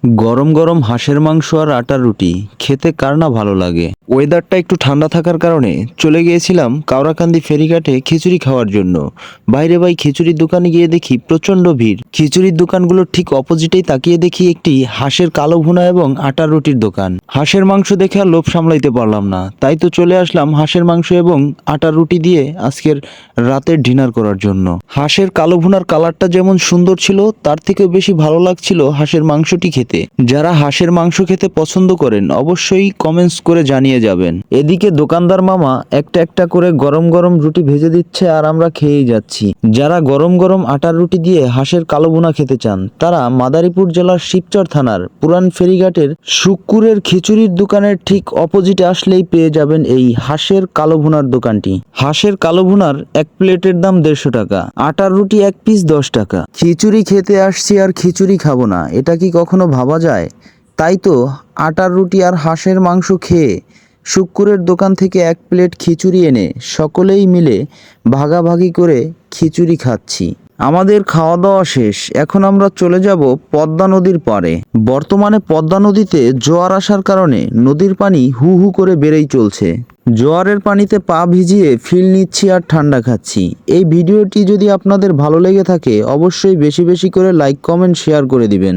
গরম গরম হাঁসের মাংস আর আটার রুটি খেতে কার না ভালো লাগে। ওয়েদারটা একটু ঠান্ডা থাকার কারণে চলে গিয়েছিলাম কাওড়াকান্দি ফেরিঘাটে খিচুড়ি খাওয়ার জন্য। বাইরে ভাই খিচুড়ির দোকানে গিয়ে দেখি প্রচন্ড ভিড়। খিচুড়ির দোকানগুলোর ঠিক অপোজিটেই তাকিয়ে দেখি একটি হাঁসের কালো ভুনা এবং আটার রুটির দোকান। হাঁসের মাংস দেখে আর লোভ সামলাইতে পারলাম না, তাই তো চলে আসলাম হাঁসের মাংস এবং আটার রুটি দিয়ে আজকের রাতের ডিনার করার জন্য। হাঁসের কালো ভুনার কালারটা যেমন সুন্দর ছিল, তার থেকেও বেশি ভালো লাগছিল হাঁসের মাংসটি খেতে। যারা হাঁসের মাংস খেতে পছন্দ করেন অবশ্যই কমেন্টস করে জানিয়ে যাবেন। এদিকে দোকানদার মামা একটা একটা করে গরম গরম রুটি ভেজে দিচ্ছে আর আমরা খেয়েই যাচ্ছি। যারা গরম গরম আটার রুটি দিয়ে হাঁসের কালো ভুনা খেতে চান তারা মাদারীপুর জেলার শিবচর থানার পুরান ফেরিঘাটের শুক্কুরের খিচুড়ির দোকানের ঠিক অপোজিটে আসলেই পেয়ে যাবেন এই হাঁসের কালো ভুনার দোকানটি। হাঁসের কালো ভুনার এক প্লেটের দাম 150 টাকা, আটার রুটি এক পিস 10 টাকা। খিচুড়ি খেতে আসছি আর খিচুড়ি খাবো না, এটা কি কখনো ভাবা যায়? তাই তো আটার রুটি আর হাঁসের মাংস খেয়ে শুক্কুরের দোকান থেকে এক প্লেট খিচুড়ি এনে সকলেই মিলে ভাগাভাগি করে খিচুড়ি খাচ্ছি। আমাদের খাওয়া দাওয়া শেষ, এখন আমরা চলে যাব পদ্মা নদীর পাড়ে। বর্তমানে পদ্মা নদীতে জোয়ার আসার কারণে নদীর পানি হু হু করে বেড়েই চলছে। জোয়ারের পানিতে পা ভিজিয়ে ফিল নিচ্ছি আর ঠান্ডা খাচ্ছি। এই ভিডিওটি যদি আপনাদের ভালো লেগে থাকে অবশ্যই বেশি বেশি করে লাইক কমেন্ট শেয়ার করে দিবেন।